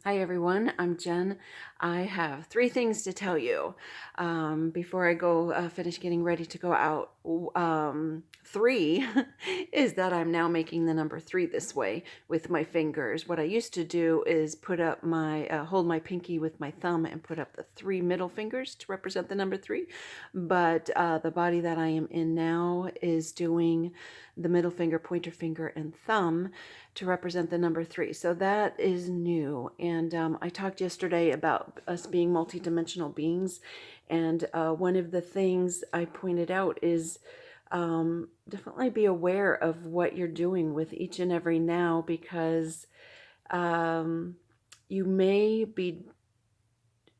Hi everyone, I'm Jen. I have three things to tell you before I go finish getting ready to go out. Three is that I'm now making the number three this way with my fingers. What I used to do is put up my, hold my pinky with my thumb and put up the three middle fingers to represent the number three. But the body that I am in now is doing the middle finger, pointer finger, and thumb to represent the number three. So that is new. And I talked yesterday about us being multidimensional beings. And one of the things I pointed out is definitely be aware of what you're doing with each and every now, because you may be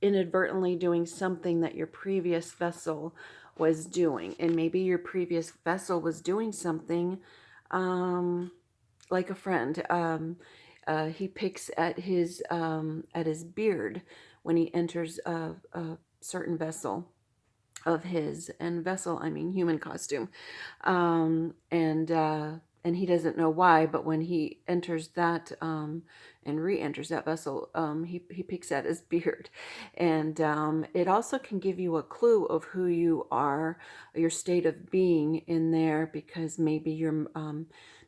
inadvertently doing something that your previous vessel was doing. And maybe your previous vessel was doing something like a friend. He picks at his beard when he enters a certain vessel of his, and vessel I mean human costume, and he doesn't know why, but when he enters that and re-enters that vessel, he picks at his beard. And it also can give you a clue of who you are, your state of being in there, because maybe you're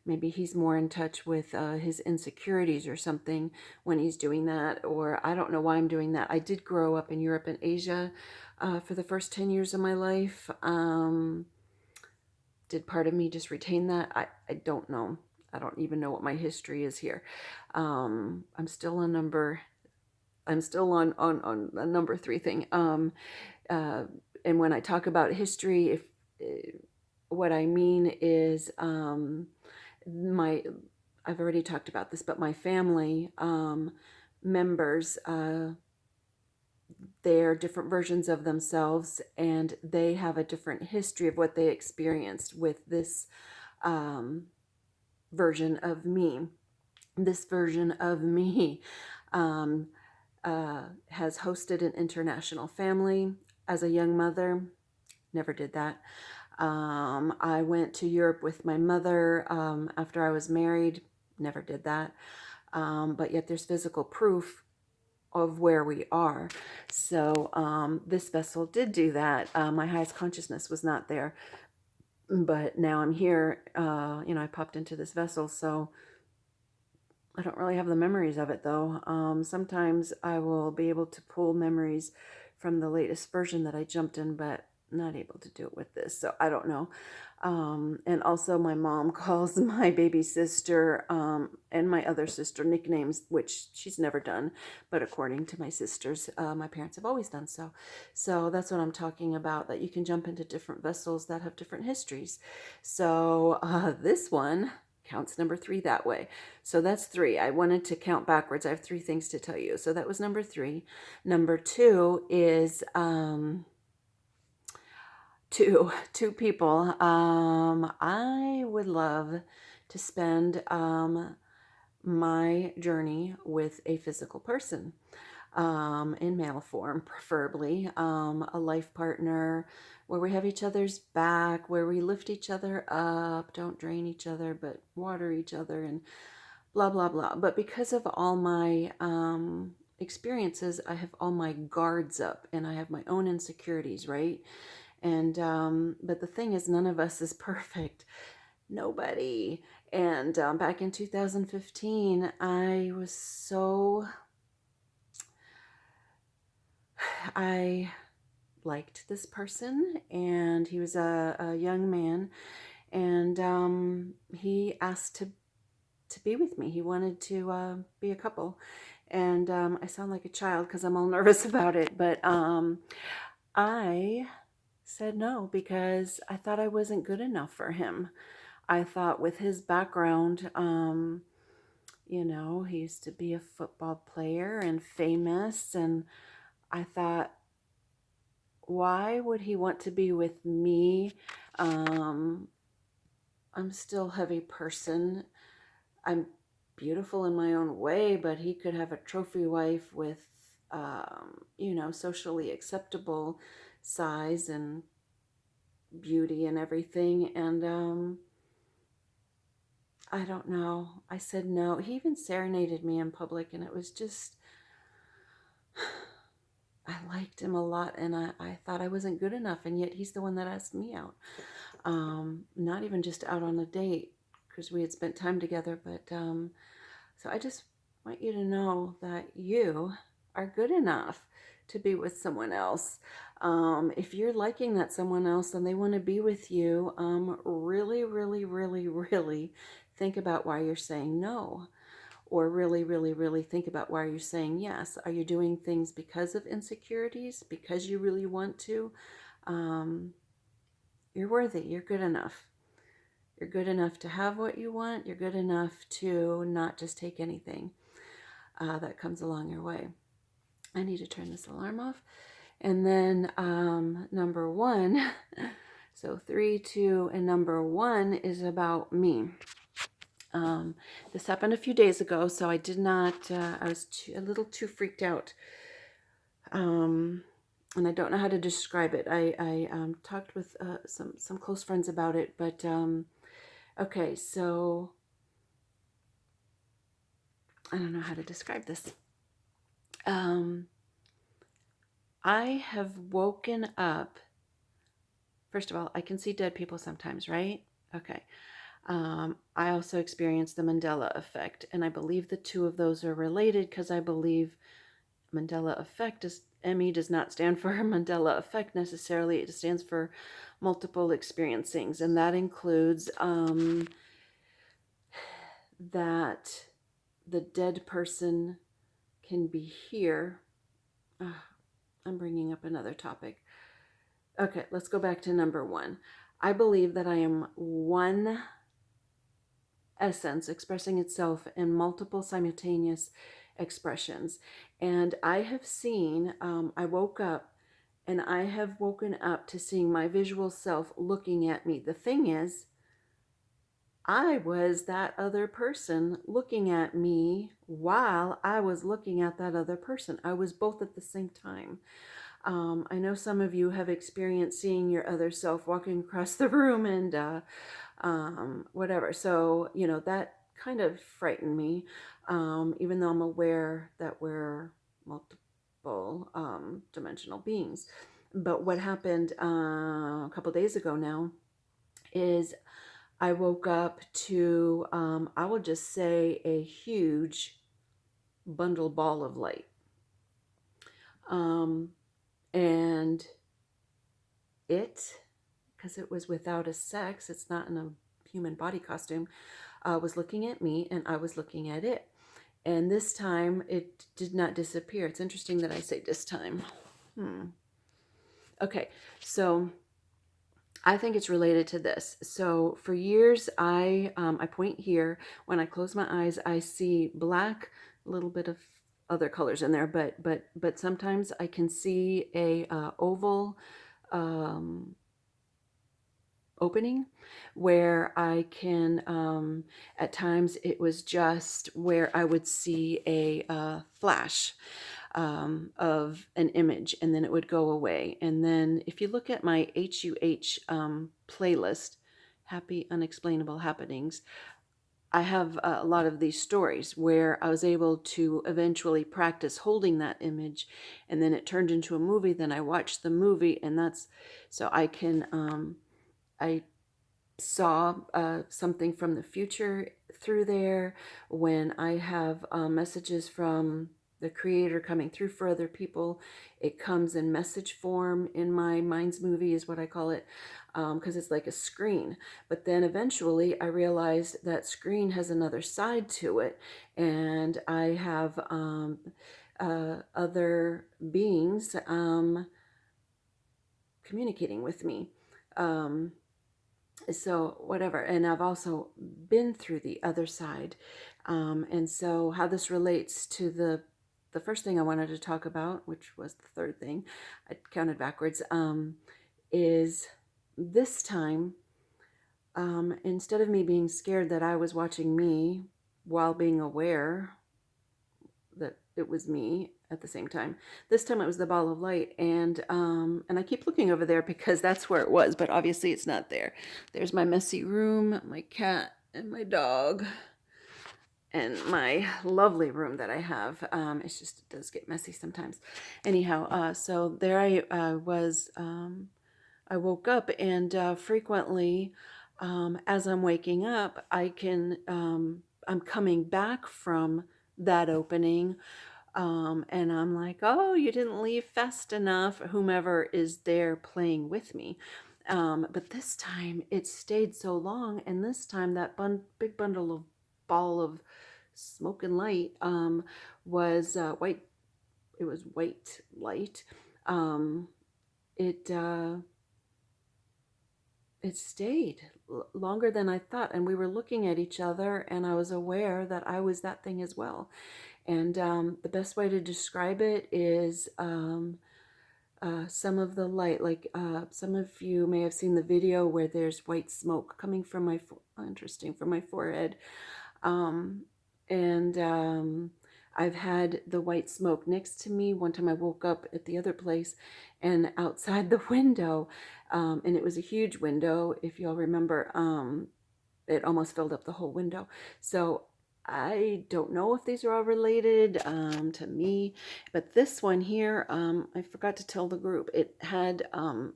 maybe he's more in touch with his insecurities or something when he's doing that. Or I don't know why I'm doing that. I did grow up in Europe and Asia for the first 10 years of my life. Did part of me just retain that? I don't know. I don't even know what my history is here. I'm still a number. I'm still on a number three thing. And when I talk about history, if what I mean is my, I've already talked about this, but my family members, they're different versions of themselves, and they have a different history of what they experienced with this version of me. This version of me has hosted an international family as a young mother. Never did that. I went to Europe with my mother after I was married. Never did that. But yet there's physical proof of where we are. So this vessel did do that. My highest consciousness was not there, but now I'm here. I popped into this vessel, so I don't really have the memories of it though. Sometimes I will be able to pull memories from the latest version that I jumped in, but not able to do it with this. So I don't know. And also my mom calls my baby sister and my other sister nicknames, which she's never done. But according to my sisters, my parents have always done so. So that's what I'm talking about, that you can jump into different vessels that have different histories. So this one counts number three that way. So that's three. I wanted to count backwards. I have three things to tell you. So that was number three. Number two is two people. I would love to spend my journey with a physical person, in male form, preferably, a life partner where we have each other's back, where we lift each other up, don't drain each other, but water each other, and blah, blah, blah. But because of all my experiences, I have all my guards up, and I have my own insecurities, right? And but the thing is, none of us is perfect. Nobody. And back in 2015, I liked this person, and he was a young man, and he asked to be with me. He wanted to be a couple. And I sound like a child because I'm all nervous about it, but I said no because I thought I wasn't good enough for him. I thought with his background, he used to be a football player and famous, and I thought, why would he want to be with me? I'm still a heavy person. I'm beautiful in my own way, but he could have a trophy wife with, socially acceptable size and beauty and everything. And I don't know. I said no. He even serenaded me in public, and it was just I liked him a lot, and I thought I wasn't good enough, and yet he's the one that asked me out. Not even just out on a date, because we had spent time together, but so I just want you to know that you are good enough to be with someone else. If you're liking that someone else and they want to be with you, really, really, really, really think about why you're saying no. Or really, really, really think about why you're saying yes. Are you doing things because of insecurities? Because you really want to? Um, you're worthy. You're good enough. You're good enough to have what you want. You're good enough to not just take anything that comes along your way. I need to turn this alarm off. And then number one, so 3, 2, and number 1 is about me. This happened a few days ago, so I did not, I was a little too freaked out. And I don't know how to describe it. I talked with some close friends about it, but okay, so I don't know how to describe this. I have woken up. First of all, I can see dead people sometimes, right? Okay. I also experienced the Mandela effect, and I believe the two of those are related because I believe Mandela effect is ME does not stand for Mandela effect necessarily. It stands for multiple experiencings, and that includes that the dead person can be here. I'm bringing up another topic. Okay, let's go back to number 1. I believe that I am one essence expressing itself in multiple simultaneous expressions. And I have seen, I woke up and I have woken up to seeing my visual self looking at me. The thing is, I was that other person looking at me while I was looking at that other person. I was both at the same time. I know some of you have experienced seeing your other self walking across the room and whatever. So, that kind of frightened me, even though I'm aware that we're multiple dimensional beings. But what happened a couple days ago now is I woke up to, I will just say, a huge bundle ball of light. And because it was without a sex, it's not in a human body costume, was looking at me and I was looking at it. And this time it did not disappear. It's interesting that I say this time. Okay, so I think it's related to this. So for years, I point here. When I close my eyes, I see black, a little bit of other colors in there, but sometimes I can see a oval opening where I can, at times it was just where I would see a flash of an image and then it would go away. And then if you look at my HUH playlist, Happy Unexplainable Happenings, I have a lot of these stories where I was able to eventually practice holding that image and then it turned into a movie. Then I watched the movie and that's so I can, I saw something from the future through there. When I have messages from the creator coming through for other people, it comes in message form in my mind's movie is what I call it, because it's like a screen. But then eventually I realized that screen has another side to it, and I have other beings communicating with me. So whatever, and I've also been through the other side, and so how this relates to the first thing I wanted to talk about, which was the third thing, I counted backwards, is this time, instead of me being scared that I was watching me while being aware that it was me at the same time. This time it was the ball of light, and I keep looking over there because that's where it was, but obviously it's not there. There's my messy room, my cat, and my dog. in my lovely room that I have. It's just, it does get messy sometimes. Anyhow, so there I was, I woke up, and frequently, as I'm waking up, I'm coming back from that opening, and I'm like, oh, you didn't leave fast enough, whomever is there playing with me. But this time it stayed so long, and this time that big bundle of ball of smoke and light was white. It was white light. Um, it it stayed longer than I thought, and we were looking at each other, and I was aware that I was that thing as well. And the best way to describe it is some of the light, like some of you may have seen the video where there's white smoke coming from interesting, from my forehead. Um, and I've had the white smoke next to me. One time I woke up at the other place, and outside the window, and it was a huge window, if y'all remember, it almost filled up the whole window. So I don't know if these are all related to me, but this one here, I forgot to tell the group, it had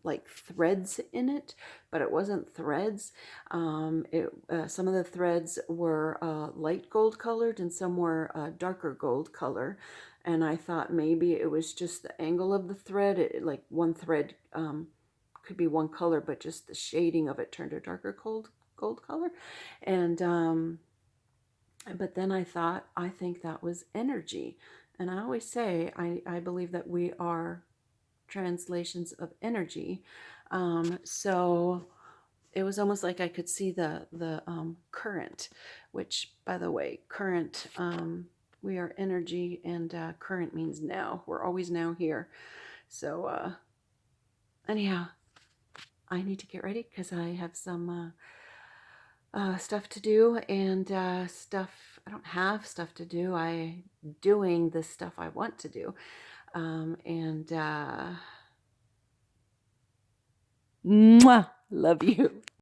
like threads in it, but it wasn't threads. Some of the threads were light gold colored, and some were darker gold color. And I thought maybe it was just the angle of the thread. Like one thread could be one color, but just the shading of it turned a darker gold color. And but then I thought, I think that was energy. And I always say, I believe that we are translations of energy. So it was almost like I could see the current, which, by the way, current, we are energy, and current means now. We're always now here. So anyhow, I need to get ready because I have some stuff to do, and I don't have stuff to do. I doing the stuff I want to do. And mwah, love you.